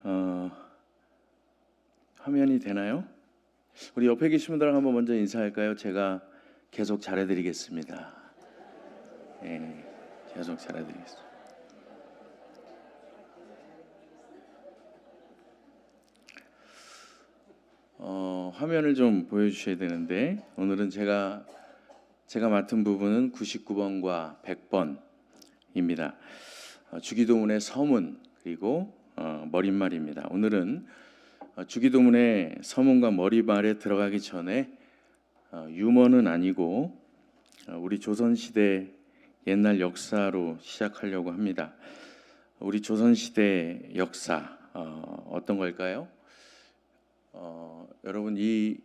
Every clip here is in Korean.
어, 화면이 되나요? 우리 옆에 계신 분들랑 한번 먼저 인사할까요? 제가 계속 잘해드리겠습니다. 계속 잘해드리겠습니다. 화면을 좀 보여주셔야 되는데 오늘은 제가 맡은 부분은 99번과 100번입니다. 주기도문의 서문 그리고 머릿말입니다. 오늘은 주기도문의 서문과 머릿말에 들어가기 전에 유머는 아니고 우리 조선시대 옛날 역사로 시작하려고 합니다. 우리 조선시대 역사 어떤 걸까요? 여러분 이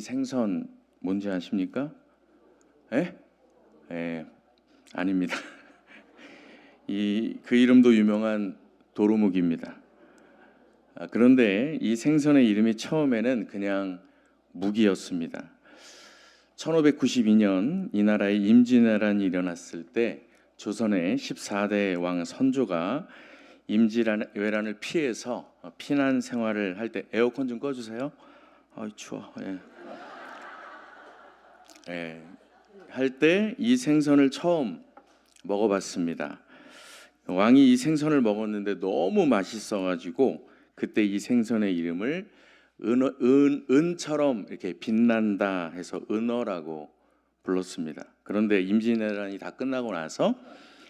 생선 뭔지 아십니까? 아닙니다. 그 이름도 유명한 도루묵입니다. 그런데 이 생선의 이름이 처음에는 그냥 묵이었습니다. 1592년 이 나라에 임진왜란이 일어났을 때 조선의 14대 왕 선조가 임진왜란을 피해서 피난 생활을 할 때 에어컨 좀 꺼주세요. 추워. 할 때 이 생선을 처음 먹어봤습니다. 왕이 이 생선을 먹었는데 너무 맛있어가지고 그때 이 생선의 이름을 은처럼 이렇게 빛난다 해서 은어라고 불렀습니다. 그런데 임진왜란이 다 끝나고 나서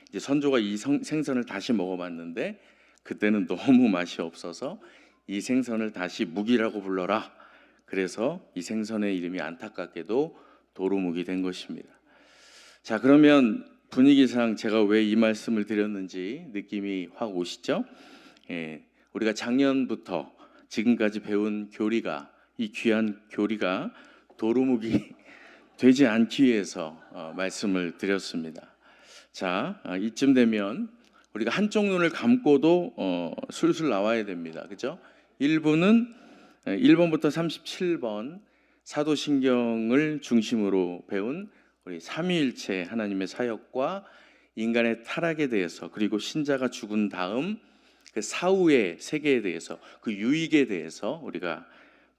이제 선조가 이 생선을 다시 먹어봤는데 그때는 너무 맛이 없어서 이 생선을 다시 묵이라고 불러라. 그래서 이 생선의 이름이 안타깝게도 도루묵이 된 것입니다. 자, 그러면 분위기상 제가 왜 이 말씀을 드렸는지 느낌이 확 오시죠? 우리가 작년부터 지금까지 배운 교리가 이 귀한 교리가 도루묵이 되지 않기 위해서 말씀을 드렸습니다. 자, 이쯤 되면 우리가 한쪽 눈을 감고도 술술 나와야 됩니다. 그렇죠? 1부는 1번부터 37번 사도신경을 중심으로 배운 우리 삼위일체 하나님의 사역과 인간의 타락에 대해서 그리고 신자가 죽은 다음 그 사후의 세계에 대해서 그 유익에 대해서 우리가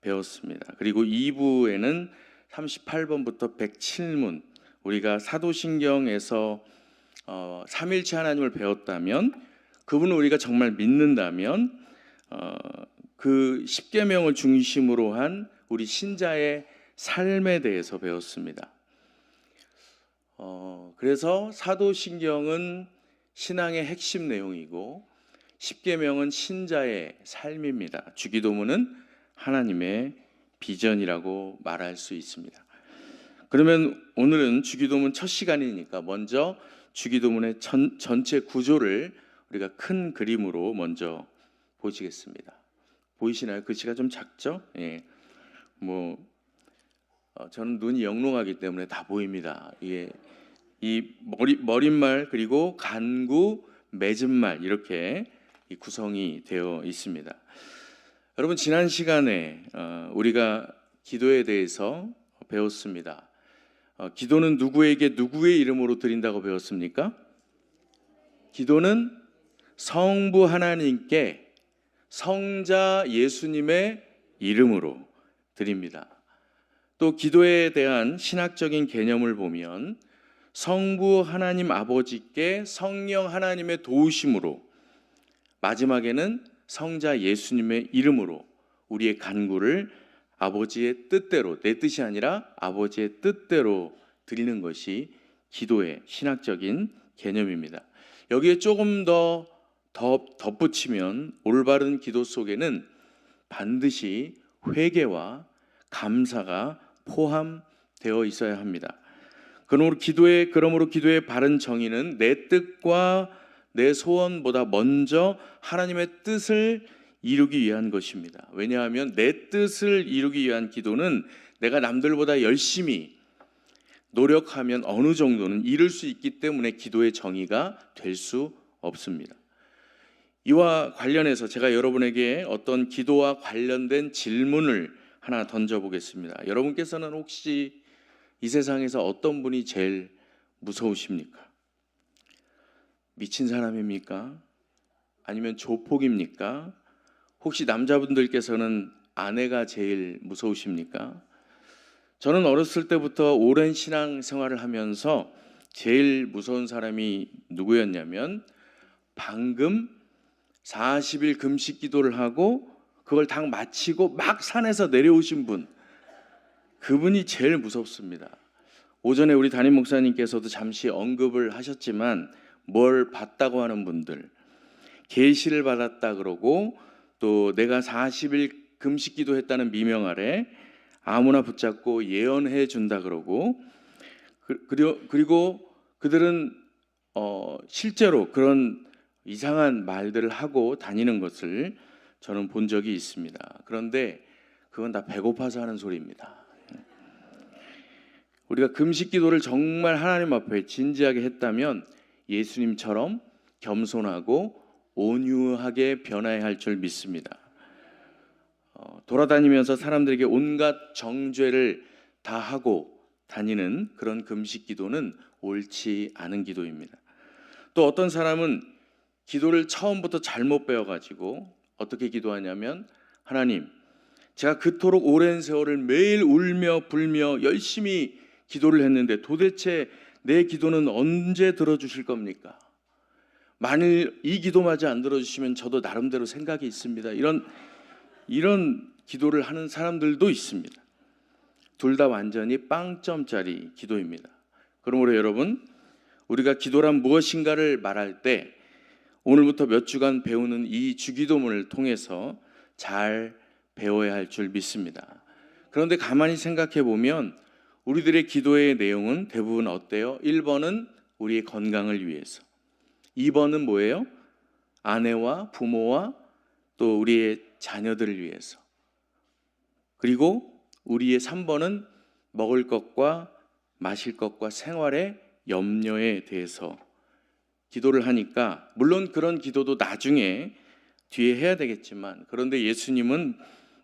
배웠습니다. 그리고 2부에는 38번부터 107문 우리가 사도신경에서 삼일체 하나님을 배웠다면 그분을 우리가 정말 믿는다면 그 십계명을 중심으로 한 우리 신자의 삶에 대해서 배웠습니다. 그래서 사도신경은 신앙의 핵심 내용이고 십계명은 신자의 삶입니다. 주기도문은 하나님의 비전이라고 말할 수 있습니다. 그러면 오늘은 주기도문 첫 시간이니까 먼저 주기도문의 전체 구조를 우리가 큰 그림으로 먼저 보시겠습니다. 보이시나요? 글씨가 좀 작죠? 저는 눈이 영롱하기 때문에 다 보입니다. 이 머릿말 그리고 간구, 맺은말 이렇게 구성이 되어 있습니다. 여러분 지난 시간에 우리가 기도에 대해서 배웠습니다. 기도는 누구에게 누구의 이름으로 드린다고 배웠습니까? 기도는 성부 하나님께 성자 예수님의 이름으로 드립니다. 또 기도에 대한 신학적인 개념을 보면 성부 하나님 아버지께 성령 하나님의 도우심으로 마지막에는 성자 예수님의 이름으로 우리의 간구를 아버지의 뜻대로 내 뜻이 아니라 아버지의 뜻대로 드리는 것이 기도의 신학적인 개념입니다. 여기에 조금 더 덧붙이면 올바른 기도 속에는 반드시 회개와 감사가 포함되어 있어야 합니다. 그러므로 기도의 바른 정의는 내 뜻과 내 소원보다 먼저 하나님의 뜻을 이루기 위한 것입니다. 왜냐하면 내 뜻을 이루기 위한 기도는 내가 남들보다 열심히 노력하면 어느 정도는 이룰 수 있기 때문에 기도의 정의가 될 수 없습니다. 이와 관련해서 제가 여러분에게 어떤 기도와 관련된 질문을 하나 던져보겠습니다. 여러분께서는 혹시 이 세상에서 어떤 분이 제일 무서우십니까? 미친 사람입니까? 아니면 조폭입니까? 혹시 남자분들께서는 아내가 제일 무서우십니까? 저는 어렸을 때부터 오랜 신앙 생활을 하면서 제일 무서운 사람이 누구였냐면 방금 40일 금식 기도를 하고 그걸 다 마치고 막 산에서 내려오신 분, 그분이 제일 무섭습니다. 오전에 우리 담임 목사님께서도 잠시 언급을 하셨지만 뭘 봤다고 하는 분들, 계시를 받았다 그러고 또 내가 40일 금식 기도했다는 미명 아래 아무나 붙잡고 예언해 준다 그러고 그리고 그들은 실제로 그런 이상한 말들을 하고 다니는 것을 저는 본 적이 있습니다. 그런데 그건 다 배고파서 하는 소리입니다. 우리가 금식 기도를 정말 하나님 앞에 진지하게 했다면 예수님처럼 겸손하고 온유하게 변화해야 할 줄 믿습니다. 돌아다니면서 사람들에게 온갖 정죄를 다 하고 다니는 그런 금식 기도는 옳지 않은 기도입니다. 또 어떤 사람은 기도를 처음부터 잘못 배워가지고 어떻게 기도하냐면, 하나님, 제가 그토록 오랜 세월을 매일 울며 불며 열심히 기도를 했는데 도대체 내 기도는 언제 들어주실 겁니까? 만일 이 기도마저 안 들어주시면 저도 나름대로 생각이 있습니다. 이런 기도를 하는 사람들도 있습니다. 둘 다 완전히 빵점짜리 기도입니다. 그러므로 여러분, 우리가 기도란 무엇인가를 말할 때 오늘부터 몇 주간 배우는 이 주기도문을 통해서 잘 배워야 할 줄 믿습니다. 그런데 가만히 생각해 보면 우리들의 기도의 내용은 대부분 어때요? 1번은 우리의 건강을 위해서, 2번은 뭐예요? 아내와 부모와 또 우리의 자녀들을 위해서, 그리고 우리의 3번은 먹을 것과 마실 것과 생활의 염려에 대해서 기도를 하니까, 물론 그런 기도도 나중에 뒤에 해야 되겠지만, 그런데 예수님은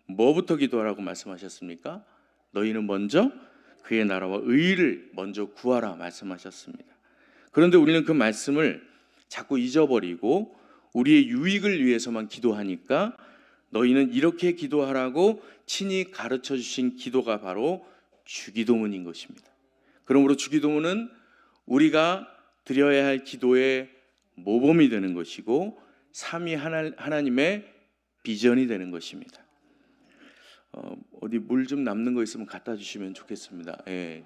뭐부터 기도하라고 말씀하셨습니까? 너희는 먼저 그의 나라와 의를 먼저 구하라 말씀하셨습니다. 그런데 우리는 그 말씀을 자꾸 잊어버리고 우리의 유익을 위해서만 기도하니까 너희는 이렇게 기도하라고 친히 가르쳐 주신 기도가 바로 주기도문인 것입니다. 그러므로 주기도문은 우리가 드려야 할 기도의 모범이 되는 것이고 삼위 하나님의 비전이 되는 것입니다. 어디 물 좀 남는 거 있으면 갖다 주시면 좋겠습니다. 예.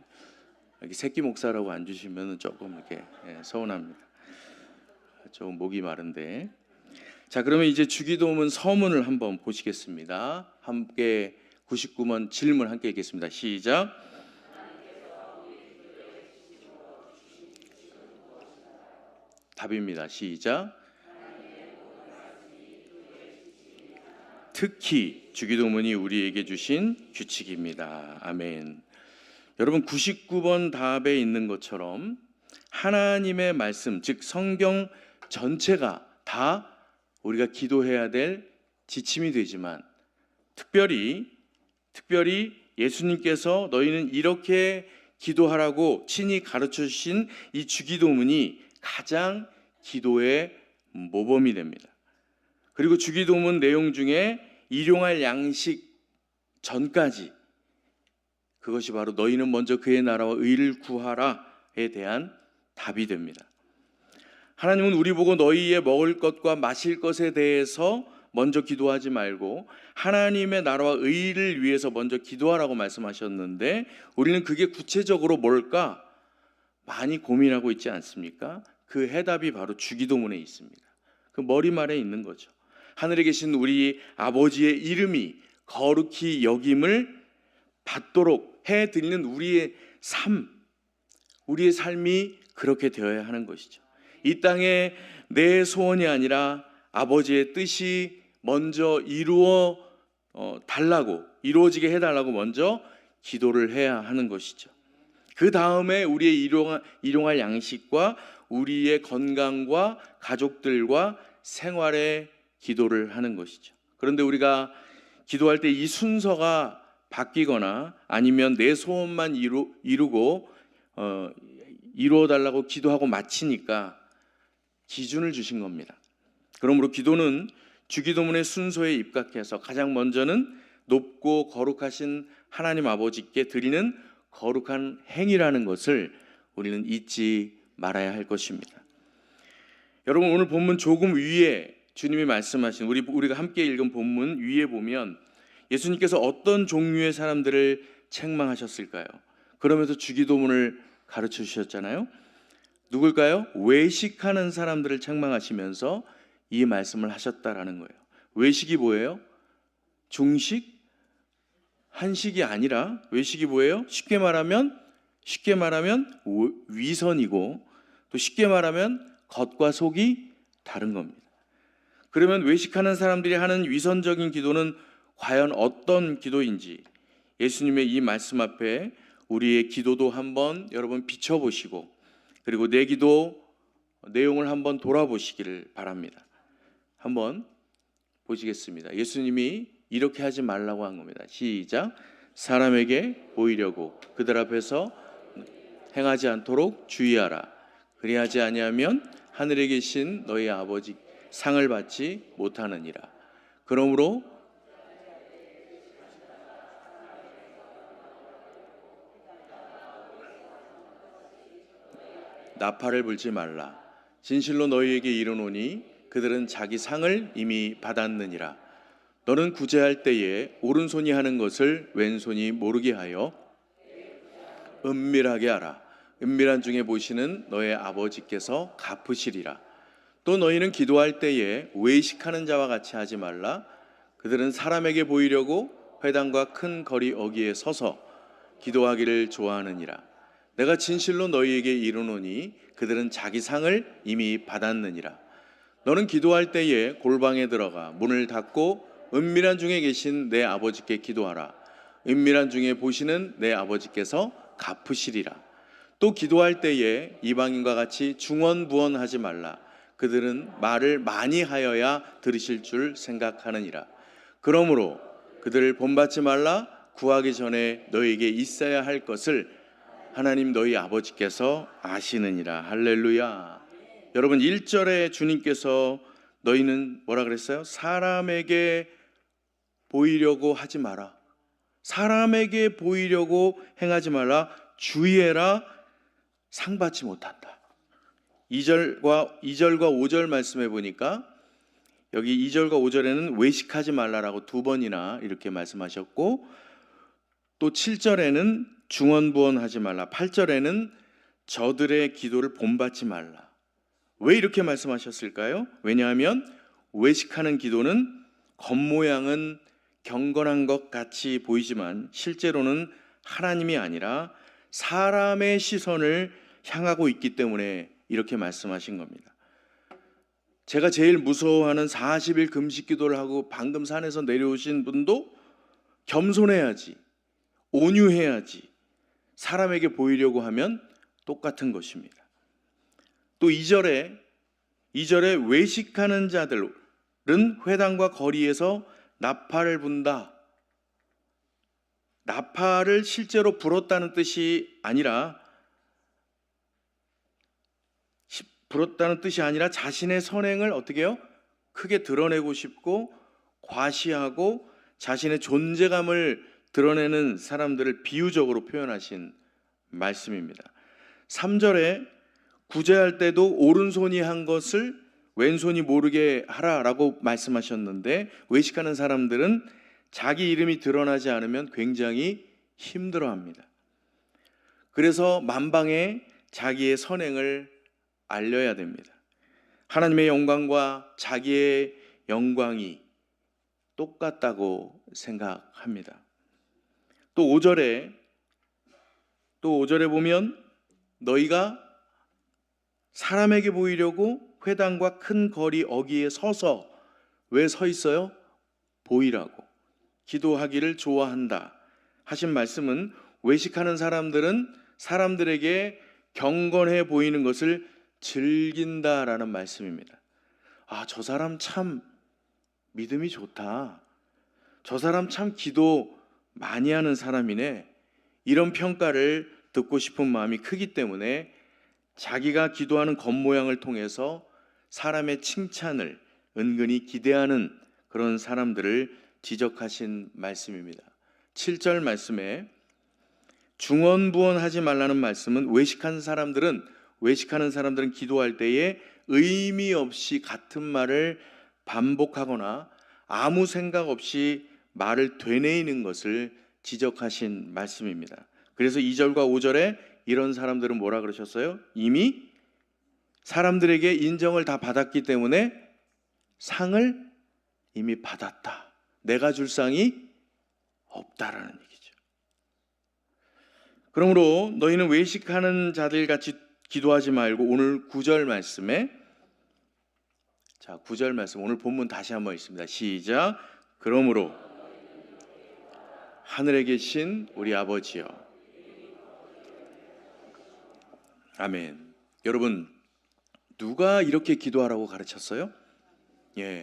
여기 새끼 목사라고 안 주시면 조금 이렇게 서운합니다. 좀 목이 마른데. 자, 그러면 이제 주기도문 서문을 한번 보시겠습니다. 함께 99번 질문 함께 읽겠습니다. 시작. 답입니다. 시작. 특히 주기도문이 우리에게 주신 규칙입니다. 아멘. 여러분, 99번 답에 있는 것처럼 하나님의 말씀, 즉 성경 전체가 다 우리가 기도해야 될 지침이 되지만 특별히 예수님께서 너희는 이렇게 기도하라고 친히 가르쳐 주신 이 주기도문이 가장 기도의 모범이 됩니다. 그리고 주기도문 내용 중에 일용할 양식 전까지, 그것이 바로 너희는 먼저 그의 나라와 의를 구하라에 대한 답이 됩니다. 하나님은 우리 보고 너희의 먹을 것과 마실 것에 대해서 먼저 기도하지 말고 하나님의 나라와 의를 위해서 먼저 기도하라고 말씀하셨는데, 우리는 그게 구체적으로 뭘까 많이 고민하고 있지 않습니까? 그 해답이 바로 주기도문에 있습니다. 그 머리말에 있는 거죠. 하늘에 계신 우리 아버지의 이름이 거룩히 여김을 받도록 해드리는 우리의 삶이 그렇게 되어야 하는 것이죠. 이 땅에 내 소원이 아니라 아버지의 뜻이 먼저 이루어지게 해달라고 먼저 기도를 해야 하는 것이죠. 그 다음에 우리의 일용할 양식과 우리의 건강과 가족들과 생활에 기도를 하는 것이죠. 그런데 우리가 기도할 때 이 순서가 바뀌거나 아니면 내 소원만 이루어달라고 기도하고 마치니까 기준을 주신 겁니다. 그러므로 기도는 주기도문의 순서에 입각해서 가장 먼저는 높고 거룩하신 하나님 아버지께 드리는 거룩한 행위라는 것을 우리는 잊지 말아야 할 것입니다. 여러분, 오늘 본문 조금 위에 주님이 말씀하신 우리가 함께 읽은 본문 위에 보면 예수님께서 어떤 종류의 사람들을 책망하셨을까요? 그러면서 주기도문을 가르쳐 주셨잖아요. 누굴까요? 외식하는 사람들을 책망하시면서 이 말씀을 하셨다라는 거예요. 외식이 뭐예요? 중식? 한식이 아니라 외식이 뭐예요? 쉽게 말하면 위선이고, 또 쉽게 말하면 겉과 속이 다른 겁니다. 그러면 외식하는 사람들이 하는 위선적인 기도는 과연 어떤 기도인지 예수님의 이 말씀 앞에 우리의 기도도 한번 여러분 비춰보시고, 그리고 내 기도 내용을 한번 돌아보시기를 바랍니다. 한번 보시겠습니다. 예수님이 이렇게 하지 말라고 한 겁니다. 시작. 사람에게 보이려고 그들 앞에서 행하지 않도록 주의하라. 그리하지 아니하면 하늘에 계신 너희 아버지 상을 받지 못하느니라. 그러므로 나팔을 불지 말라. 진실로 너희에게 이르노니 그들은 자기 상을 이미 받았느니라. 너는 구제할 때에 오른손이 하는 것을 왼손이 모르게 하여 은밀하게 하라. 은밀한 중에 보시는 너의 아버지께서 갚으시리라. 또 너희는 기도할 때에 외식하는 자와 같이 하지 말라. 그들은 사람에게 보이려고 회당과 큰 거리 어귀에 서서 기도하기를 좋아하느니라. 내가 진실로 너희에게 이르노니 그들은 자기 상을 이미 받았느니라. 너는 기도할 때에 골방에 들어가 문을 닫고 은밀한 중에 계신 내 아버지께 기도하라. 은밀한 중에 보시는 내 아버지께서 갚으시리라. 또 기도할 때에 이방인과 같이 중언부언하지 말라. 그들은 말을 많이 하여야 들으실 줄 생각하느니라. 그러므로 그들을 본받지 말라. 구하기 전에 너희에게 있어야 할 것을 하나님 너희 아버지께서 아시느니라. 할렐루야. 여러분, 1절에 주님께서 너희는 뭐라 그랬어요? 사람에게 보이려고 하지 마라. 사람에게 보이려고 행하지 말라. 주의해라. 상 받지 못한다. 2절과 5절 말씀해 보니까 여기 2절과 5절에는 외식하지 말라라고 두 번이나 이렇게 말씀하셨고, 또 7절에는 중언부언하지 말라, 8절에는 저들의 기도를 본받지 말라. 왜 이렇게 말씀하셨을까요? 왜냐하면 외식하는 기도는 겉모양은 경건한 것 같이 보이지만 실제로는 하나님이 아니라 사람의 시선을 향하고 있기 때문에 이렇게 말씀하신 겁니다. 제가 제일 무서워하는 40일 금식 기도를 하고 방금 산에서 내려오신 분도 겸손해야지, 온유해야지, 사람에게 보이려고 하면 똑같은 것입니다. 또 2절에 외식하는 자들은 회당과 거리에서 나팔을 분다. 나팔을 실제로 불었다는 뜻이 아니라 자신의 선행을 어떻게 해요? 크게 드러내고 싶고 과시하고 자신의 존재감을 드러내는 사람들을 비유적으로 표현하신 말씀입니다. 3절에 구제할 때도 오른손이 한 것을 왼손이 모르게 하라라고 말씀하셨는데, 외식하는 사람들은 자기 이름이 드러나지 않으면 굉장히 힘들어합니다. 그래서 만방에 자기의 선행을 알려야 됩니다. 하나님의 영광과 자기의 영광이 똑같다고 생각합니다. 또 5절에 보면 너희가 사람에게 보이려고 회당과 큰 거리 어귀에 서서, 왜 서 있어요? 보이라고, 기도하기를 좋아한다 하신 말씀은, 외식하는 사람들은 사람들에게 경건해 보이는 것을 즐긴다라는 말씀입니다. 아, 저 사람 참 믿음이 좋다, 저 사람 참 기도 많이 하는 사람이네, 이런 평가를 듣고 싶은 마음이 크기 때문에 자기가 기도하는 겉모양을 통해서 사람의 칭찬을 은근히 기대하는 그런 사람들을 지적하신 말씀입니다. 7절 말씀에 중언부언하지 말라는 말씀은 외식하는 사람들은 기도할 때에 의미 없이 같은 말을 반복하거나 아무 생각 없이 말을 되뇌이는 것을 지적하신 말씀입니다. 그래서 2절과 5절에 이런 사람들은 뭐라 그러셨어요? 이미 사람들에게 인정을 다 받았기 때문에 상을 이미 받았다. 내가 줄 상이 없다라는 얘기죠. 그러므로 너희는 외식하는 자들 같이 기도하지 말고 오늘 9절 말씀에 9절 말씀 오늘 본문 다시 한번 읽습니다. 시작. 그러므로 하늘에 계신 우리 아버지여. 아멘. 여러분, 누가 이렇게 기도하라고 가르쳤어요?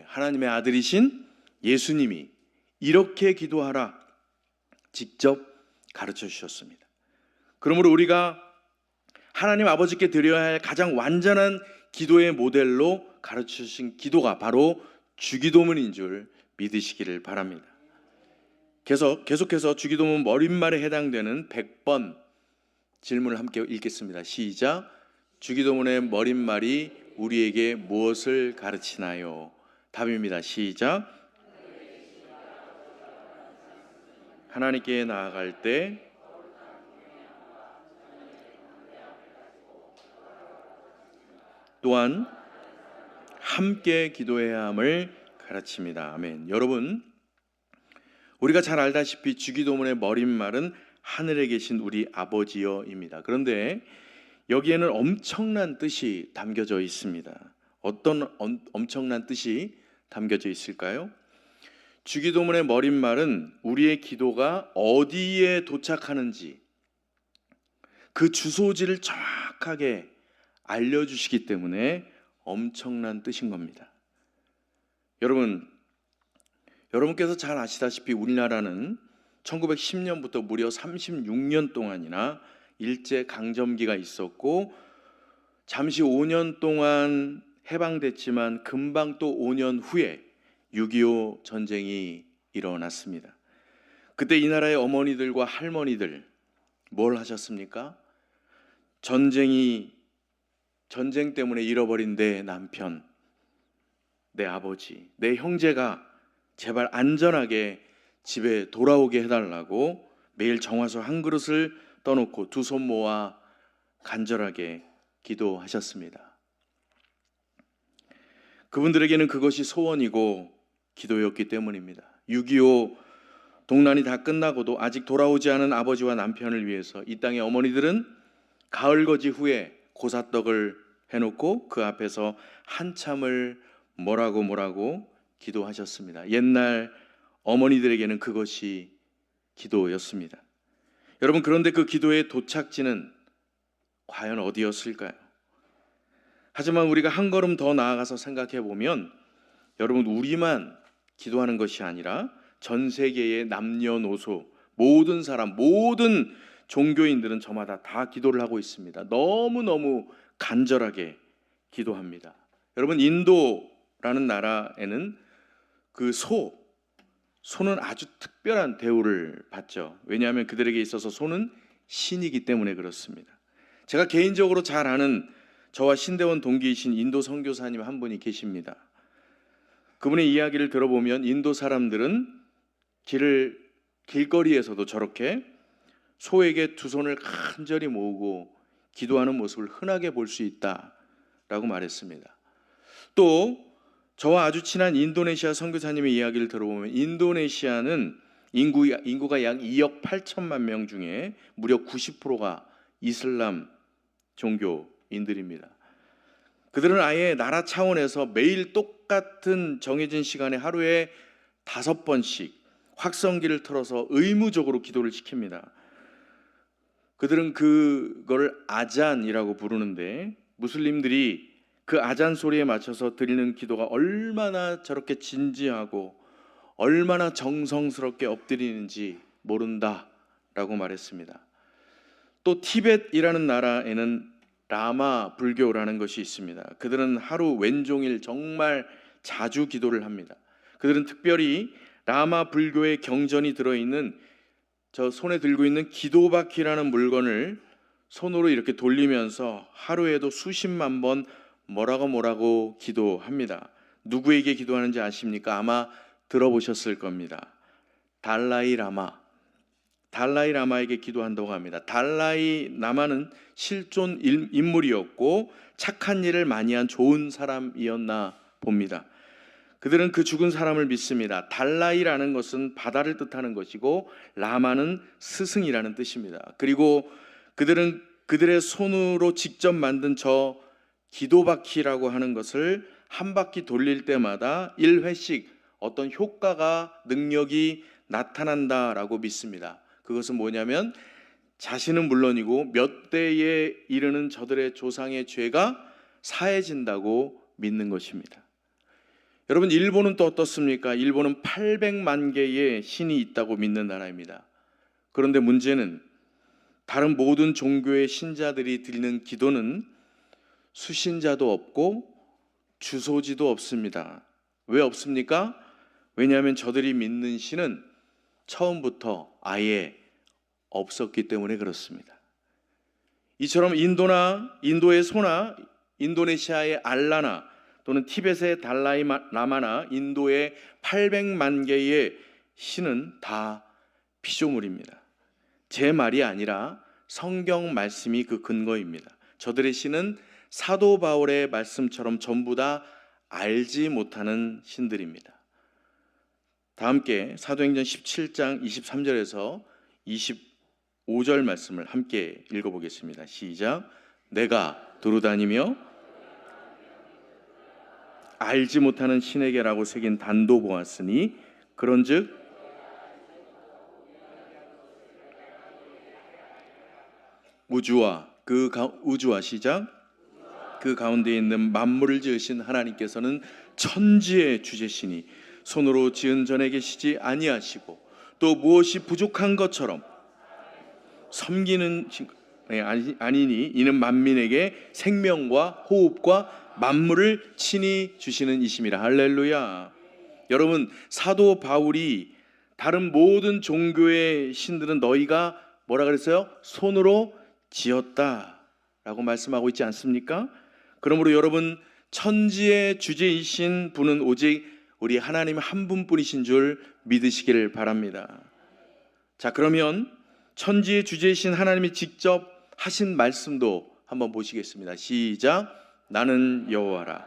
하나님의 아들이신 예수님이 이렇게 기도하라 직접 가르쳐 주셨습니다. 그러므로 우리가 하나님 아버지께 드려야 할 가장 완전한 기도의 모델로 가르쳐 주신 기도가 바로 주기도문인 줄 믿으시기를 바랍니다. 계속해서 주기도문 머릿말에 해당되는 100번 질문을 함께 읽겠습니다. 시작. 주기도문의 머릿말이 우리에게 무엇을 가르치나요? 답입니다. 시작. 하나님께 나아갈 때 또한 함께 기도해야 함을 가르칩니다. 아멘. 여러분, 우리가 잘 알다시피 주기도문의 머릿말은 하늘에 계신 우리 아버지여입니다. 그런데 여기에는 엄청난 뜻이 담겨져 있습니다. 어떤 엄청난 뜻이 담겨져 있을까요? 주기도문의 머릿말은 우리의 기도가 어디에 도착하는지 그 주소지를 정확하게 알려주시기 때문에 엄청난 뜻인 겁니다. 여러분께서 잘 아시다시피 우리나라는 1910년부터 무려 36년 동안이나 일제강점기가 있었고 잠시 5년 동안 해방됐지만 금방 또 5년 후에 6.25 전쟁이 일어났습니다. 그때 이 나라의 어머니들과 할머니들 뭘 하셨습니까? 전쟁 때문에 잃어버린 내 남편, 내 아버지, 내 형제가 제발 안전하게 집에 돌아오게 해달라고 매일 정화수 한 그릇을 떠놓고 두 손 모아 간절하게 기도하셨습니다. 그분들에게는 그것이 소원이고 기도였기 때문입니다. 6.25 동란이 다 끝나고도 아직 돌아오지 않은 아버지와 남편을 위해서 이 땅의 어머니들은 가을거지 후에 고사떡을 해놓고 그 앞에서 한참을 뭐라고 기도하셨습니다. 옛날 어머니들에게는 그것이 기도였습니다. 여러분, 그런데 그 기도의 도착지는 과연 어디였을까요? 하지만 우리가 한 걸음 더 나아가서 생각해 보면 여러분, 우리만 기도하는 것이 아니라 전 세계의 남녀노소 모든 사람, 모든 종교인들은 저마다 다 기도를 하고 있습니다. 너무너무 간절하게 기도합니다. 여러분, 인도라는 나라에는 그 소는 아주 특별한 대우를 받죠. 왜냐하면 그들에게 있어서 소는 신이기 때문에 그렇습니다. 제가 개인적으로 잘 아는 저와 신대원 동기이신 인도 선교사님 한 분이 계십니다. 그분의 이야기를 들어보면 인도 사람들은 길거리에서도 저렇게 소에게 두 손을 간절히 모으고 기도하는 모습을 흔하게 볼 수 있다라고 말했습니다. 또 저와 아주 친한 인도네시아 선교사님의 이야기를 들어보면 인도네시아는 인구가 약 2억 8천만 명 중에 무려 90%가 이슬람 종교인들입니다. 그들은 아예 나라 차원에서 매일 똑같은 정해진 시간에 하루에 5번씩 확성기를 틀어서 의무적으로 기도를 시킵니다. 그들은 그걸 아잔이라고 부르는데 무슬림들이 그 아잔 소리에 맞춰서 드리는 기도가 얼마나 저렇게 진지하고 얼마나 정성스럽게 엎드리는지 모른다라고 말했습니다. 또 티벳이라는 나라에는 라마 불교라는 것이 있습니다. 그들은 하루 왼종일 정말 자주 기도를 합니다. 그들은 특별히 라마 불교의 경전이 들어있는 저 손에 들고 있는 기도바퀴라는 물건을 손으로 이렇게 돌리면서 하루에도 수십만 번 뭐라고 기도합니다. 누구에게 기도하는지 아십니까? 아마 들어보셨을 겁니다. 달라이 라마에게 기도한다고 합니다. 달라이 라마는 실존 인물이었고 착한 일을 많이 한 좋은 사람이었나 봅니다. 그들은 그 죽은 사람을 믿습니다. 달라이라는 것은 바다를 뜻하는 것이고 라마는 스승이라는 뜻입니다. 그리고 그들은 그들의 손으로 직접 만든 저 기도바퀴라고 하는 것을 한 바퀴 돌릴 때마다 1회씩 어떤 효과가, 능력이 나타난다라고 믿습니다. 그것은 뭐냐면 자신은 물론이고 몇 대에 이르는 저들의 조상의 죄가 사해진다고 믿는 것입니다. 여러분, 일본은 또 어떻습니까? 일본은 800만 개의 신이 있다고 믿는 나라입니다. 그런데 문제는 다른 모든 종교의 신자들이 드리는 기도는 수신자도 없고 주소지도 없습니다. 왜 없습니까? 왜냐하면 저들이 믿는 신은 처음부터 아예 없었기 때문에 그렇습니다. 이처럼 인도의 소나 인도네시아의 알라나 또는 티벳의 달라이 라마나 인도의 800만 개의 신은 다 피조물입니다. 제 말이 아니라 성경 말씀이 그 근거입니다. 저들의 신은 사도 바울의 말씀처럼 전부 다 알지 못하는 신들입니다. 다 함께 사도행전 17장 23절에서 25절 말씀을 함께 읽어보겠습니다. 시작. 내가 두루다니며 알지 못하는 신에게라고 새긴 단도 보았으니 그런즉 우주와 시작. 그 가운데 있는 만물을 지으신 하나님께서는 천지의 주제시니 손으로 지은 전에 계시지 아니하시고 또 무엇이 부족한 것처럼 섬기는 아니니 이는 만민에게 생명과 호흡과 만물을 친히 주시는 이심이라. 할렐루야. 여러분, 사도 바울이 다른 모든 종교의 신들은 너희가 뭐라 그랬어요? 손으로 지었다라고 말씀하고 있지 않습니까? 그러므로 여러분, 천지의 주제이신 분은 오직 우리 하나님 한 분뿐이신 줄 믿으시기를 바랍니다. 자, 그러면 천지의 주제이신 하나님이 직접 하신 말씀도 한번 보시겠습니다. 시작. 나는 여호와라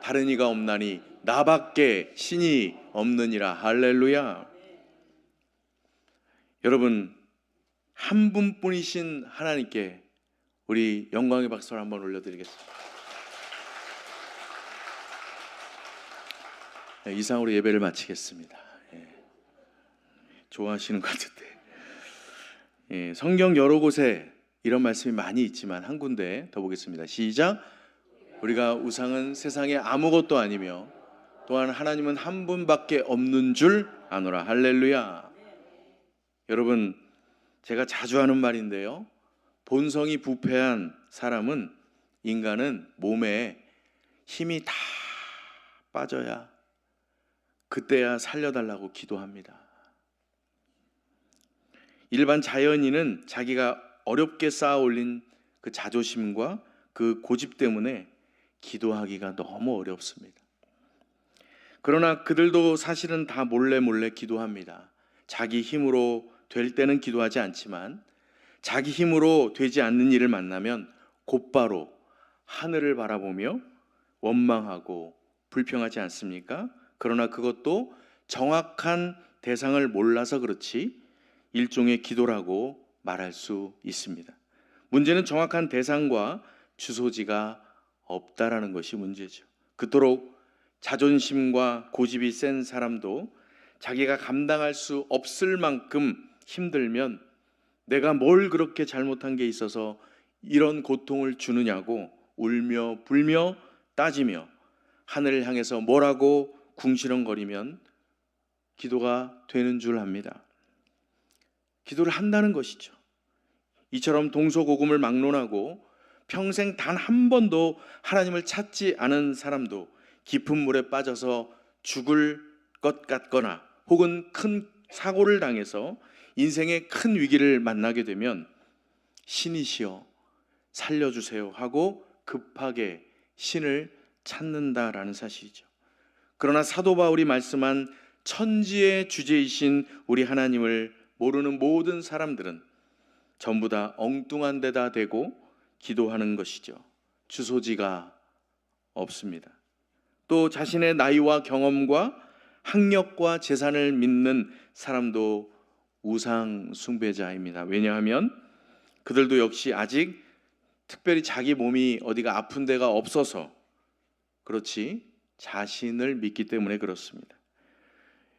다른 이가 없나니 나밖에 신이 없느니라. 할렐루야. 여러분, 한 분뿐이신 하나님께 우리 영광의 박수를 한번 올려드리겠습니다. 이상으로 예배를 마치겠습니다. 좋아하시는 것 같은데, 성경 여러 곳에 이런 말씀이 많이 있지만 한 군데 더 보겠습니다. 시작. 우리가 우상은 세상에 아무것도 아니며 또한 하나님은 한 분밖에 없는 줄 아노라. 할렐루야. 여러분, 제가 자주 하는 말인데요, 본성이 부패한 사람은, 인간은 몸에 힘이 다 빠져야 그때야 살려달라고 기도합니다. 일반 자연인은 자기가 어렵게 쌓아 올린 그 자존심과 그 고집 때문에 기도하기가 너무 어렵습니다. 그러나 그들도 사실은 다 몰래 기도합니다. 자기 힘으로 될 때는 기도하지 않지만 자기 힘으로 되지 않는 일을 만나면 곧바로 하늘을 바라보며 원망하고 불평하지 않습니까? 그러나 그것도 정확한 대상을 몰라서 그렇지 일종의 기도라고 말할 수 있습니다. 문제는 정확한 대상과 주소지가 없다라는 것이 문제죠. 그토록 자존심과 고집이 센 사람도 자기가 감당할 수 없을 만큼 힘들면 내가 뭘 그렇게 잘못한 게 있어서 이런 고통을 주느냐고 울며 불며 따지며 하늘을 향해서 뭐라고 궁시렁거리면 기도가 되는 줄 압니다. 기도를 한다는 것이죠. 이처럼 동서고금을 막론하고 평생 단 한 번도 하나님을 찾지 않은 사람도 깊은 물에 빠져서 죽을 것 같거나 혹은 큰 사고를 당해서 인생의 큰 위기를 만나게 되면 신이시여 살려주세요 하고 급하게 신을 찾는다라는 사실이죠. 그러나 사도 바울이 말씀한 천지의 주제이신 우리 하나님을 모르는 모든 사람들은 전부 다 엉뚱한 데다 대고 기도하는 것이죠. 주소지가 없습니다. 또 자신의 나이와 경험과 학력과 재산을 믿는 사람도 우상 숭배자입니다. 왜냐하면 그들도 역시 아직 특별히 자기 몸이 어디가 아픈 데가 없어서 그렇지 자신을 믿기 때문에 그렇습니다.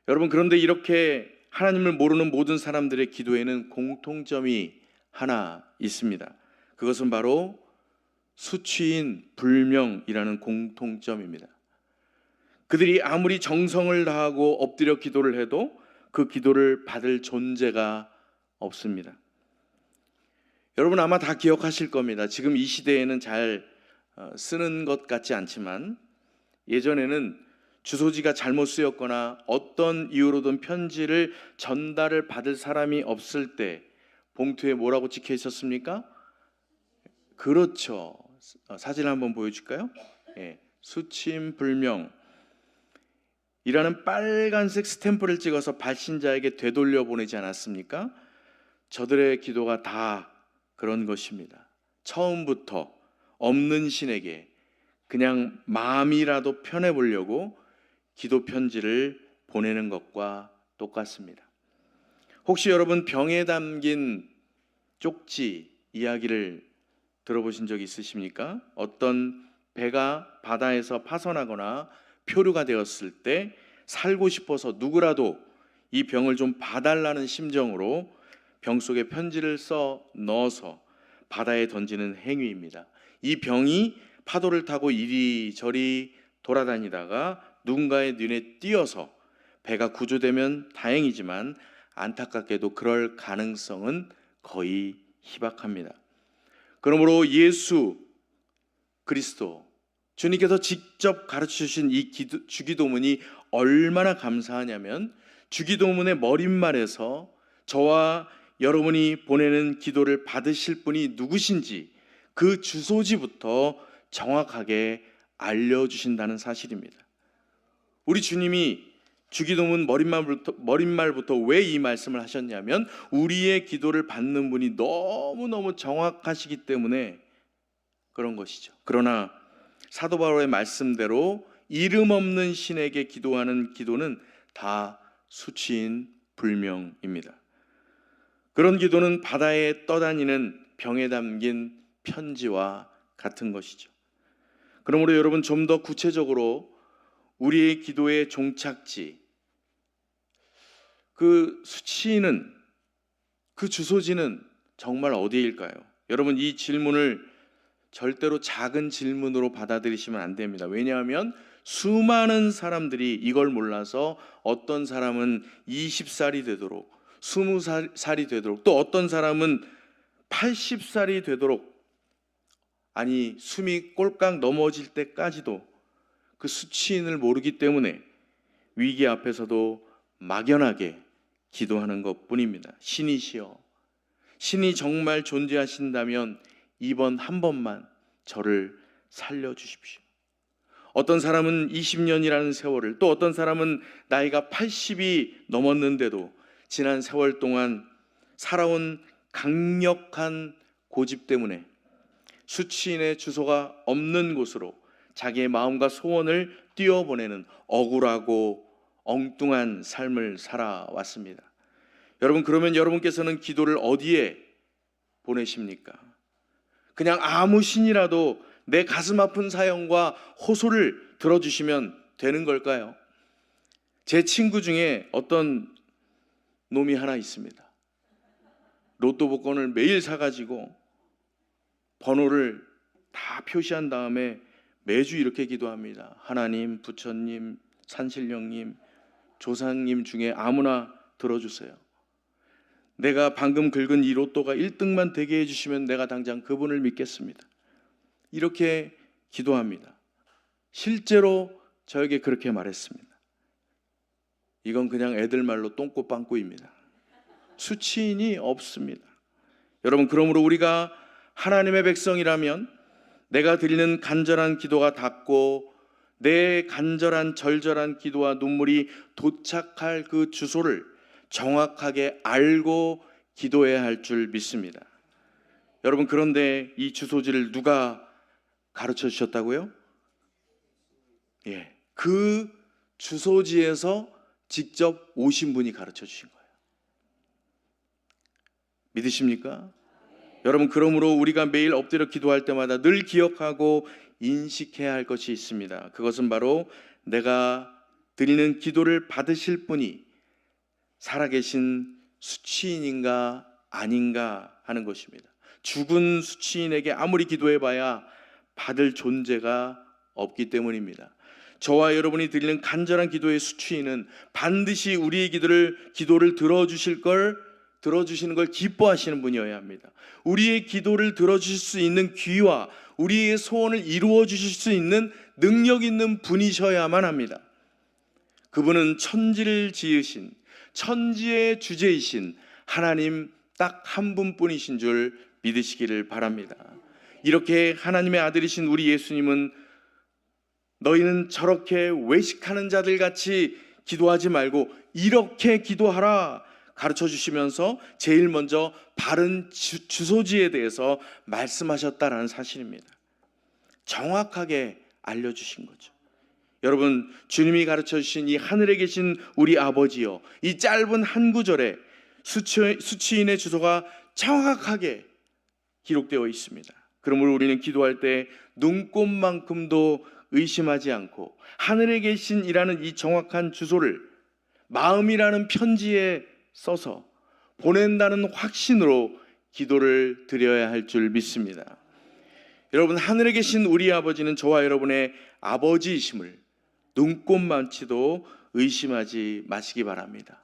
여러분, 그런데 이렇게 하나님을 모르는 모든 사람들의 기도에는 공통점이 하나 있습니다. 그것은 바로 수치인 불명이라는 공통점입니다. 그들이 아무리 정성을 다하고 엎드려 기도를 해도 그 기도를 받을 존재가 없습니다. 여러분 아마 다 기억하실 겁니다. 지금 이 시대에는 잘 쓰는 것 같지 않지만 예전에는 주소지가 잘못 쓰였거나 어떤 이유로든 편지를 전달을 받을 사람이 없을 때 봉투에 뭐라고 찍혀 있었습니까? 그렇죠. 사진 한번 보여줄까요? 수침불명 이라는 빨간색 스탬프를 찍어서 발신자에게 되돌려 보내지 않았습니까? 저들의 기도가 다 그런 것입니다. 처음부터 없는 신에게 그냥 마음이라도 편해 보려고 기도 편지를 보내는 것과 똑같습니다. 혹시 여러분 병에 담긴 쪽지 이야기를 들어보신 적 있으십니까? 어떤 배가 바다에서 파손하거나 표류가 되었을 때 살고 싶어서 누구라도 이 병을 좀 봐달라는 심정으로 병 속에 편지를 써 넣어서 바다에 던지는 행위입니다. 이 병이 파도를 타고 이리저리 돌아다니다가 누군가의 눈에 띄어서 배가 구조되면 다행이지만 안타깝게도 그럴 가능성은 거의 희박합니다. 그러므로 예수 그리스도 주님께서 직접 가르쳐 주신 이 주기도문이 얼마나 감사하냐면 주기도문의 머릿말에서 저와 여러분이 보내는 기도를 받으실 분이 누구신지 그 주소지부터 정확하게 알려주신다는 사실입니다. 우리 주님이 주기도문 머릿말부터 왜 이 말씀을 하셨냐면 우리의 기도를 받는 분이 너무너무 정확하시기 때문에 그런 것이죠. 그러나 사도 바울의 말씀대로 이름 없는 신에게 기도하는 기도는 다 수치인 불명입니다. 그런 기도는 바다에 떠다니는 병에 담긴 편지와 같은 것이죠. 그러므로 여러분 좀 더 구체적으로 우리의 기도의 종착지, 그 수치는, 그 주소지는 정말 어디일까요? 여러분 이 질문을 절대로 작은 질문으로 받아들이시면 안 됩니다. 왜냐하면 수많은 사람들이 이걸 몰라서 어떤 사람은 20살이 되도록 20살이 되도록 또 어떤 사람은 80살이 되도록 아니 숨이 꼴깍 넘어질 때까지도 그 수치인을 모르기 때문에 위기 앞에서도 막연하게 기도하는 것뿐입니다. 신이시여, 신이 정말 존재하신다면 이번 한 번만 저를 살려주십시오. 어떤 사람은 20년이라는 세월을, 또 어떤 사람은 나이가 80이 넘었는데도 지난 세월 동안 살아온 강력한 고집 때문에 수치인의 주소가 없는 곳으로 자기의 마음과 소원을 띄워보내는 억울하고 엉뚱한 삶을 살아왔습니다. 여러분, 그러면 여러분께서는 기도를 어디에 보내십니까? 그냥 아무 신이라도 내 가슴 아픈 사연과 호소를 들어주시면 되는 걸까요? 제 친구 중에 어떤 놈이 하나 있습니다. 로또 복권을 매일 사가지고 번호를 다 표시한 다음에 매주 이렇게 기도합니다. 하나님, 부처님, 산신령님, 조상님 중에 아무나 들어주세요. 내가 방금 긁은 이 로또가 1등만 되게 해주시면 내가 당장 그분을 믿겠습니다. 이렇게 기도합니다. 실제로 저에게 그렇게 말했습니다. 이건 그냥 애들 말로 똥꼬빵꾸입니다. 수치인이 없습니다. 여러분, 그러므로 우리가 하나님의 백성이라면 내가 드리는 간절한 기도가 닿고 내 간절한 절절한 기도와 눈물이 도착할 그 주소를 정확하게 알고 기도해야 할 줄 믿습니다. 여러분, 그런데 이 주소지를 누가 가르쳐 주셨다고요? 그 주소지에서 직접 오신 분이 가르쳐 주신 거예요. 믿으십니까? 여러분, 그러므로 우리가 매일 엎드려 기도할 때마다 늘 기억하고 인식해야 할 것이 있습니다. 그것은 바로 내가 드리는 기도를 받으실 분이 살아계신 수치인인가 아닌가 하는 것입니다. 죽은 수치인에게 아무리 기도해봐야 받을 존재가 없기 때문입니다. 저와 여러분이 드리는 간절한 기도의 수치인은 반드시 우리의 기도를 들어주시는 걸 기뻐하시는 분이어야 합니다. 우리의 기도를 들어주실 수 있는 귀와 우리의 소원을 이루어 주실 수 있는 능력 있는 분이셔야만 합니다. 그분은 천지를 지으신, 천지의 주제이신 하나님 딱 한 분뿐이신 줄 믿으시기를 바랍니다. 이렇게 하나님의 아들이신 우리 예수님은 너희는 저렇게 외식하는 자들 같이 기도하지 말고 이렇게 기도하라 가르쳐 주시면서 제일 먼저 바른 주소지에 대해서 말씀하셨다라는 사실입니다. 정확하게 알려주신 거죠. 여러분, 주님이 가르쳐 주신 이 하늘에 계신 우리 아버지여, 이 짧은 한 구절에 수치인의 주소가 정확하게 기록되어 있습니다. 그러므로 우리는 기도할 때 눈꼽만큼도 의심하지 않고 하늘에 계신 이라는 이 정확한 주소를 마음이라는 편지에 써서 보낸다는 확신으로 기도를 드려야 할 줄 믿습니다. 여러분, 하늘에 계신 우리 아버지는 저와 여러분의 아버지이심을 눈꼽만치도 의심하지 마시기 바랍니다.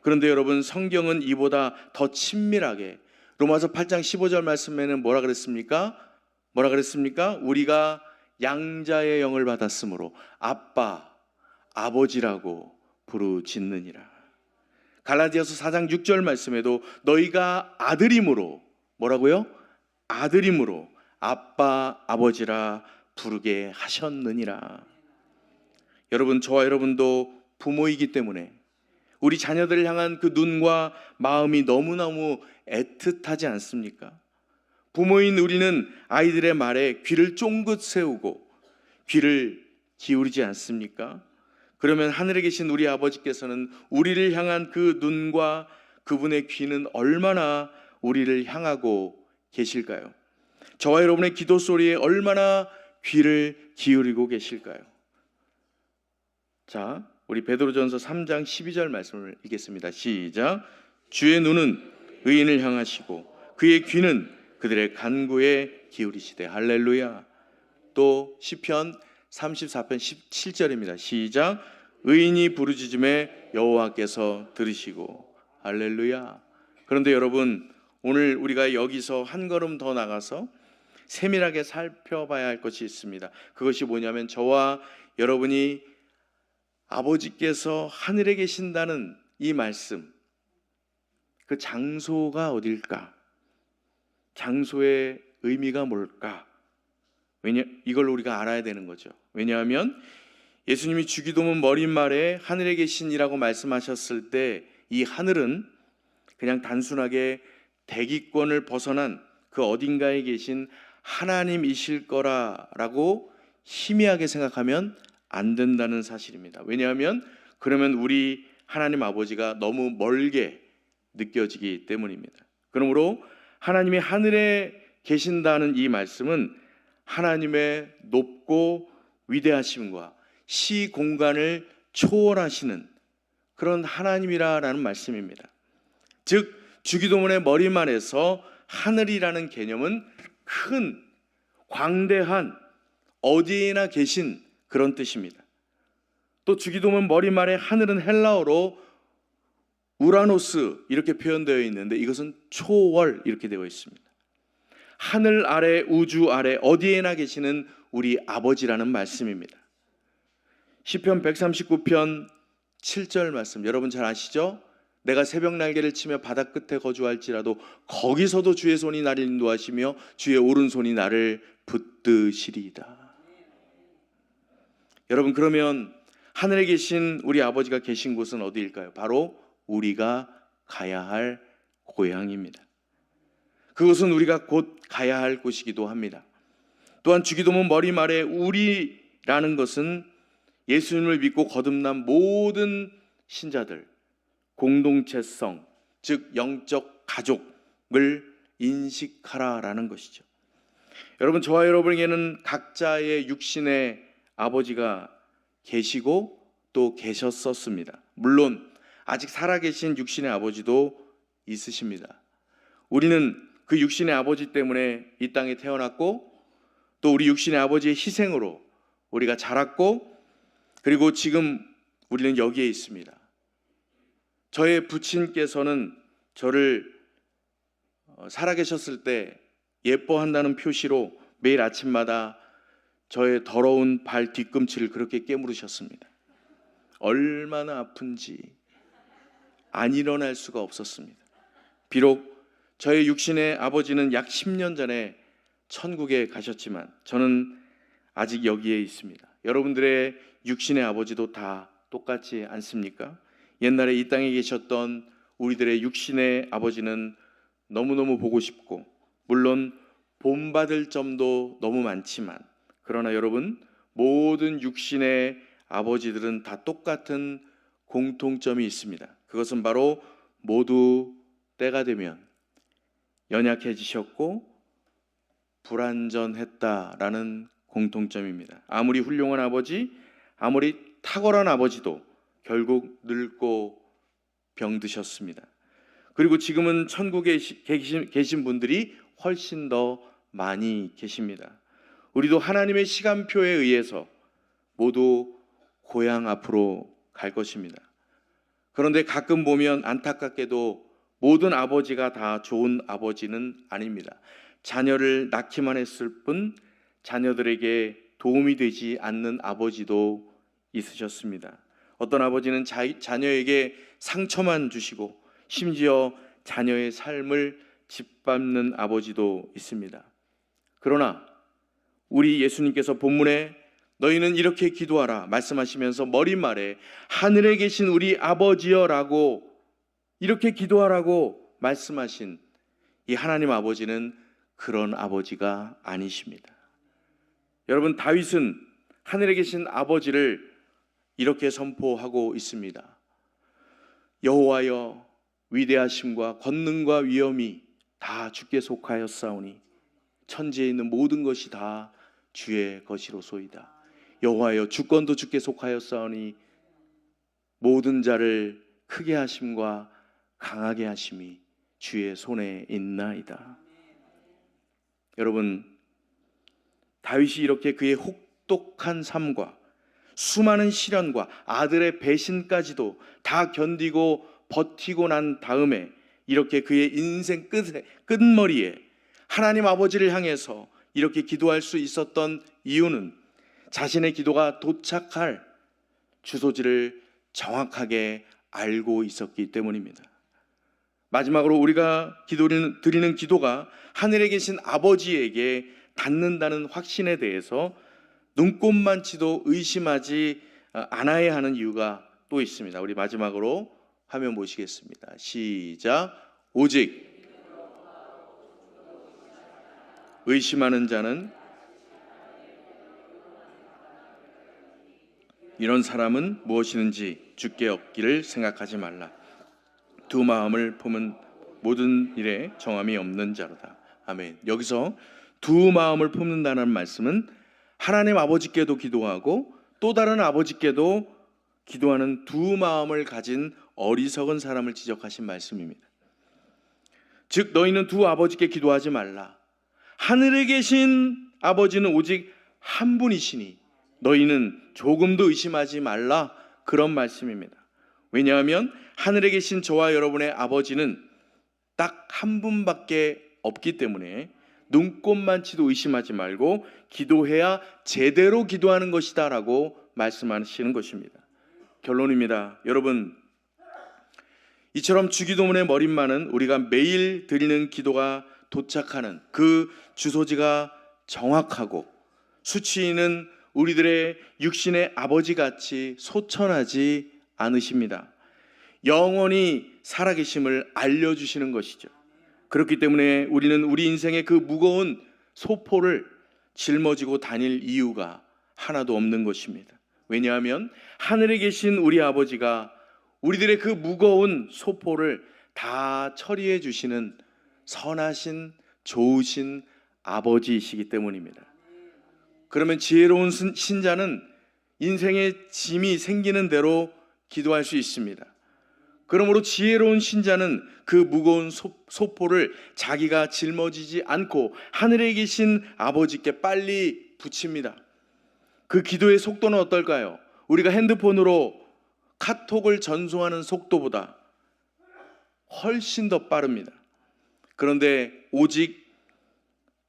그런데 여러분, 성경은 이보다 더 친밀하게 로마서 8장 15절 말씀에는 뭐라 그랬습니까? 우리가 양자의 영을 받았으므로 아빠, 아버지라고 부르짖느니라. 갈라디아서 4장 6절 말씀에도 너희가 아들임으로 뭐라고요? 아들임으로 아빠, 아버지라 부르게 하셨느니라. 여러분, 저와 여러분도 부모이기 때문에 우리 자녀들을 향한 그 눈과 마음이 너무너무 애틋하지 않습니까? 부모인 우리는 아이들의 말에 귀를 쫑긋 세우고 귀를 기울이지 않습니까? 그러면 하늘에 계신 우리 아버지께서는 우리를 향한 그 눈과 그분의 귀는 얼마나 우리를 향하고 계실까요? 저와 여러분의 기도 소리에 얼마나 귀를 기울이고 계실까요? 자, 우리 베드로전서 3장 12절 말씀을 읽겠습니다. 시작. 주의 눈은 의인을 향하시고 그의 귀는 그들의 간구에 기울이시되. 할렐루야. 또 시편 34편 17절입니다. 시작. 의인이 부르짖음에 여호와께서 들으시고. 할렐루야. 그런데 여러분, 오늘 우리가 여기서 한 걸음 더 나가서 세밀하게 살펴봐야 할 것이 있습니다. 그것이 뭐냐면 저와 여러분이 아버지께서 하늘에 계신다는 이 말씀, 그 장소가 어딜까? 장소의 의미가 뭘까? 이걸 우리가 알아야 되는 거죠. 왜냐하면 예수님이 주기도문 머릿말에 하늘에 계신이라고 말씀하셨을 때 이 하늘은 그냥 단순하게 대기권을 벗어난 그 어딘가에 계신 하나님이실 거라고 희미하게 생각하면 안 된다는 사실입니다. 왜냐하면 그러면 우리 하나님 아버지가 너무 멀게 느껴지기 때문입니다. 그러므로 하나님이 하늘에 계신다는 이 말씀은 하나님의 높고 위대하심과 시 공간을 초월하시는 그런 하나님이라는 말씀입니다. 즉 주기도문의 머리말에서 하늘이라는 개념은 큰, 광대한, 어디에나 계신 그런 뜻입니다. 또 주기도문 머리말의 하늘은 헬라어로 우라노스 이렇게 표현되어 있는데 이것은 초월 이렇게 되어 있습니다. 하늘 아래, 우주 아래 어디에나 계시는 우리 아버지라는 말씀입니다. 시편 139편 7절 말씀 여러분 잘 아시죠? 내가 새벽 날개를 치며 바다 끝에 거주할지라도 거기서도 주의 손이 나를 인도하시며 주의 오른손이 나를 붙드시리이다. 여러분, 그러면 하늘에 계신 우리 아버지가 계신 곳은 어디일까요? 바로 우리가 가야 할 고향입니다. 그곳은 우리가 곧 가야 할 곳이기도 합니다. 또한 주기도문 머리말에 우리라는 것은 예수님을 믿고 거듭난 모든 신자들, 공동체성, 즉 영적 가족을 인식하라라는 것이죠. 여러분, 저와 여러분에게는 각자의 육신의 아버지가 계시고 또 계셨었습니다. 물론 아직 살아계신 육신의 아버지도 있으십니다. 우리는 그 육신의 아버지 때문에 이 땅에 태어났고 또 우리 육신의 아버지의 희생으로 우리가 자랐고 그리고 지금 우리는 여기에 있습니다. 저의 부친께서는 저를 살아계셨을 때 예뻐한다는 표시로 매일 아침마다 저의 더러운 발 뒤꿈치를 그렇게 깨물으셨습니다. 얼마나 아픈지 안 일어날 수가 없었습니다. 비록 저의 육신의 아버지는 약 10년 전에 천국에 가셨지만 저는 아직 여기에 있습니다. 여러분들의 육신의 아버지도 다 똑같지 않습니까? 옛날에 이 땅에 계셨던 우리들의 육신의 아버지는 너무너무 보고 싶고 물론 본받을 점도 너무 많지만 그러나 여러분, 모든 육신의 아버지들은 다 똑같은 공통점이 있습니다. 그것은 바로 모두 때가 되면 연약해지셨고 불완전했다라는 공통점입니다. 아무리 훌륭한 아버지, 아무리 탁월한 아버지도 결국 늙고 병드셨습니다. 그리고 지금은 천국에 계신 분들이 훨씬 더 많이 계십니다. 우리도 하나님의 시간표에 의해서 모두 고향 앞으로 갈 것입니다. 그런데 가끔 보면 안타깝게도 모든 아버지가 다 좋은 아버지는 아닙니다. 자녀를 낳기만 했을 뿐 자녀들에게 도움이 되지 않는 아버지도 있으셨습니다. 어떤 아버지는 자녀에게 상처만 주시고 심지어 자녀의 삶을 짓밟는 아버지도 있습니다. 그러나 우리 예수님께서 본문에 너희는 이렇게 기도하라 말씀하시면서 머릿말에 하늘에 계신 우리 아버지여라고 이렇게 기도하라고 말씀하신 이 하나님 아버지는 그런 아버지가 아니십니다. 여러분, 다윗은 하늘에 계신 아버지를 이렇게 선포하고 있습니다. 여호와여, 위대하심과 권능과 위엄이 다 주께 속하였사오니 천지에 있는 모든 것이 다 주의 것이로소이다. 여호와여, 주권도 주께 속하였사오니 모든 자를 크게 하심과 강하게 하심이 주의 손에 있나이다. 여러분, 다윗이 이렇게 그의 혹독한 삶과 수많은 시련과 아들의 배신까지도 다 견디고 버티고 난 다음에 이렇게 그의 인생 끝머리에 하나님 아버지를 향해서 이렇게 기도할 수 있었던 이유는 자신의 기도가 도착할 주소지를 정확하게 알고 있었기 때문입니다. 마지막으로 우리가 드리는 기도가 하늘에 계신 아버지에게 닿는다는 확신에 대해서 눈꼽만치도 의심하지 않아야 하는 이유가 또 있습니다. 우리 마지막으로 화면 보시겠습니다. 시작. 오직 의심하는 자는 이런 사람은 무엇이든지 주께 얻기를 생각하지 말라. 두 마음을 품은 모든 일에 정함이 없는 자로다. 아멘. 여기서 두 마음을 품는다는 말씀은 하나님 아버지께도 기도하고 또 다른 아버지께도 기도하는 두 마음을 가진 어리석은 사람을 지적하신 말씀입니다. 즉 너희는 두 아버지께 기도하지 말라. 하늘에 계신 아버지는 오직 한 분이시니 너희는 조금도 의심하지 말라. 그런 말씀입니다. 왜냐하면 하늘에 계신 저와 여러분의 아버지는 딱 한 분밖에 없기 때문에 눈꼽만치도 의심하지 말고 기도해야 제대로 기도하는 것이다 라고 말씀하시는 것입니다. 결론입니다. 여러분, 이처럼 주기도문의 머릿말은 우리가 매일 드리는 기도가 도착하는 그 주소지가 정확하고 수치인은 우리들의 육신의 아버지같이 소천하지 않으십니다. 영원히 살아계심을 알려주시는 것이죠. 그렇기 때문에 우리는 우리 인생의 그 무거운 소포를 짊어지고 다닐 이유가 하나도 없는 것입니다. 왜냐하면 하늘에 계신 우리 아버지가 우리들의 그 무거운 소포를 다 처리해 주시는 선하신 좋으신 아버지이시기 때문입니다. 그러면 지혜로운 신자는 인생의 짐이 생기는 대로 기도할 수 있습니다. 그러므로 지혜로운 신자는 그 무거운 소포를 자기가 짊어지지 않고 하늘에 계신 아버지께 빨리 붙입니다. 그 기도의 속도는 어떨까요? 우리가 핸드폰으로 카톡을 전송하는 속도보다 훨씬 더 빠릅니다. 그런데 오직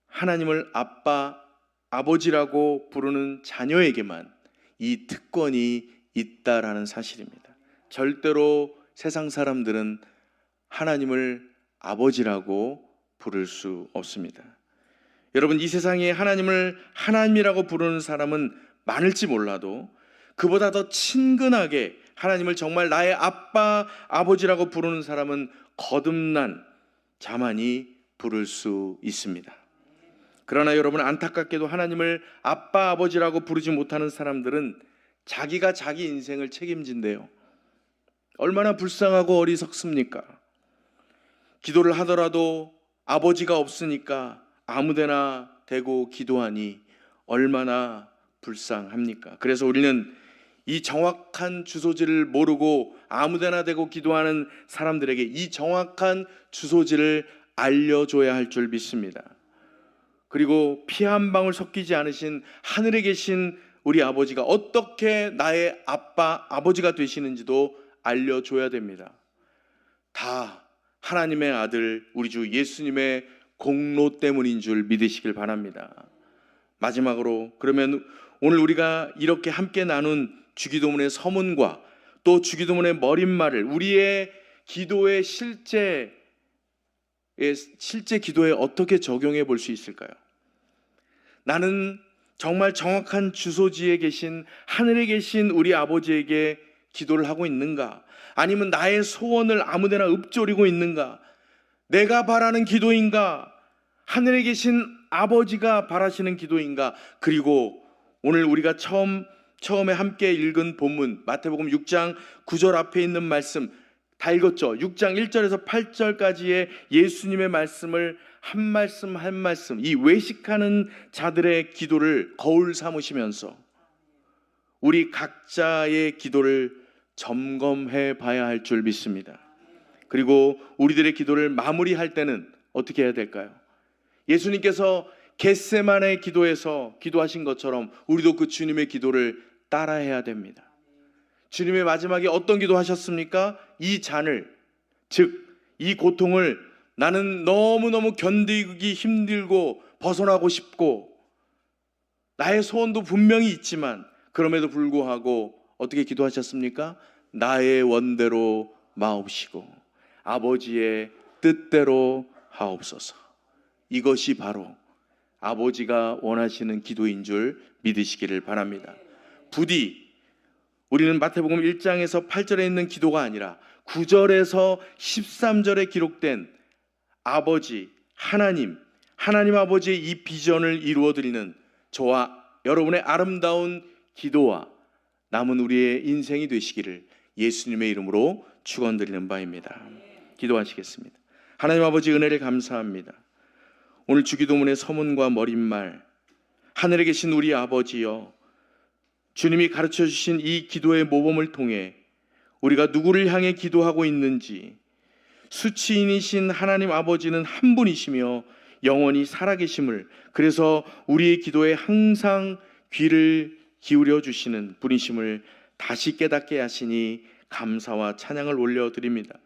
하나님을 아빠, 아버지라고 부르는 자녀에게만 이 특권이 있다라는 사실입니다. 절대로 세상 사람들은 하나님을 아버지라고 부를 수 없습니다. 여러분, 이 세상에 하나님을 하나님이라고 부르는 사람은 많을지 몰라도 그보다 더 친근하게 하나님을 정말 나의 아빠, 아버지라고 부르는 사람은 거듭난 자만이 부를 수 있습니다. 그러나 여러분, 안타깝게도 하나님을 아빠, 아버지라고 부르지 못하는 사람들은 자기가 자기 인생을 책임진대요. 얼마나 불쌍하고 어리석습니까? 기도를 하더라도 아버지가 없으니까 아무데나 대고 기도하니 얼마나 불쌍합니까? 그래서 우리는 이 정확한 주소지를 모르고 아무데나 대고 기도하는 사람들에게 이 정확한 주소지를 알려줘야 할 줄 믿습니다. 그리고 피 한 방울 섞이지 않으신 하늘에 계신 우리 아버지가 어떻게 나의 아빠, 아버지가 되시는지도 알려줘야 됩니다. 다 하나님의 아들 우리 주 예수님의 공로 때문인 줄 믿으시길 바랍니다. 마지막으로, 그러면 오늘 우리가 이렇게 함께 나눈 주기도문의 서문과 또 주기도문의 머릿말을 우리의 기도의 실제 기도에 어떻게 적용해 볼 수 있을까요? 나는 정말 정확한 주소지에 계신 하늘에 계신 우리 아버지에게 기도를 하고 있는가? 아니면 나의 소원을 아무데나 읊조리고 있는가? 내가 바라는 기도인가? 하늘에 계신 아버지가 바라시는 기도인가? 그리고 오늘 우리가 처음에 함께 읽은 본문 마태복음 6장 9절 앞에 있는 말씀 다 읽었죠? 6장 1절에서 8절까지의 예수님의 말씀을 한 말씀 한 말씀 이 외식하는 자들의 기도를 거울 삼으시면서 우리 각자의 기도를 점검해 봐야 할 줄 믿습니다. 그리고 우리들의 기도를 마무리할 때는 어떻게 해야 될까요? 예수님께서 겟세마네 기도에서 기도하신 것처럼 우리도 그 주님의 기도를 따라해야 됩니다. 주님의 마지막에 어떤 기도 하셨습니까? 이 잔을, 즉 이 고통을 나는 너무너무 견디기 힘들고 벗어나고 싶고 나의 소원도 분명히 있지만 그럼에도 불구하고 어떻게 기도하셨습니까? 나의 원대로 마옵시고 아버지의 뜻대로 하옵소서. 이것이 바로 아버지가 원하시는 기도인 줄 믿으시기를 바랍니다. 부디 우리는 마태복음 1장에서 8절에 있는 기도가 아니라 9절에서 13절에 기록된 아버지, 하나님 아버지의 이 비전을 이루어드리는 저와 여러분의 아름다운 기도와 남은 우리의 인생이 되시기를 예수님의 이름으로 축원드리는 바입니다. 기도하시겠습니다. 하나님 아버지, 은혜를 감사합니다. 오늘 주기도문의 서문과 머릿말, 하늘에 계신 우리 아버지여, 주님이 가르쳐 주신 이 기도의 모범을 통해 우리가 누구를 향해 기도하고 있는지, 수치인이신 하나님 아버지는 한 분이시며 영원히 살아계심을, 그래서 우리의 기도에 항상 귀를 기울여 주시는 분이심을 다시 깨닫게 하시니 감사와 찬양을 올려드립니다.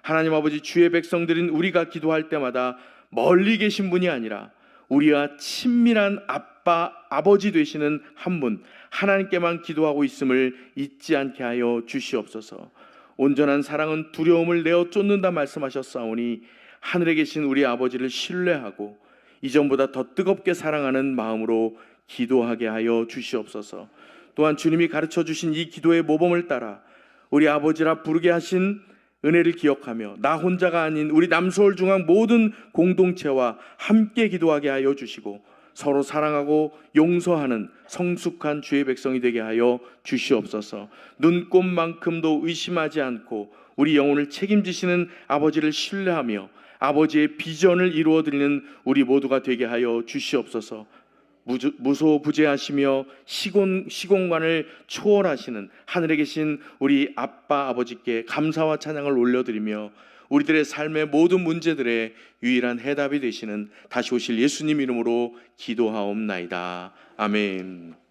하나님 아버지, 주의 백성들인 우리가 기도할 때마다 멀리 계신 분이 아니라 우리와 친밀한 아빠, 아버지 되시는 한 분, 하나님께만 기도하고 있음을 잊지 않게 하여 주시옵소서. 온전한 사랑은 두려움을 내어 쫓는다 말씀하셨사오니 하늘에 계신 우리 아버지를 신뢰하고 이전보다 더 뜨겁게 사랑하는 마음으로 기도하게 하여 주시옵소서. 또한 주님이 가르쳐 주신 이 기도의 모범을 따라 우리 아버지라 부르게 하신 은혜를 기억하며 나 혼자가 아닌 우리 남서울중앙 모든 공동체와 함께 기도하게 하여 주시고 서로 사랑하고 용서하는 성숙한 주의 백성이 되게 하여 주시옵소서. 눈꼽만큼도 의심하지 않고 우리 영혼을 책임지시는 아버지를 신뢰하며 아버지의 비전을 이루어드리는 우리 모두가 되게 하여 주시옵소서. 무소부재하시며 시공간을 초월하시는 하늘에 계신 우리 아빠 아버지께 감사와 찬양을 올려드리며 우리들의 삶의 모든 문제들의 유일한 해답이 되시는 다시 오실 예수님 이름으로 기도하옵나이다. 아멘.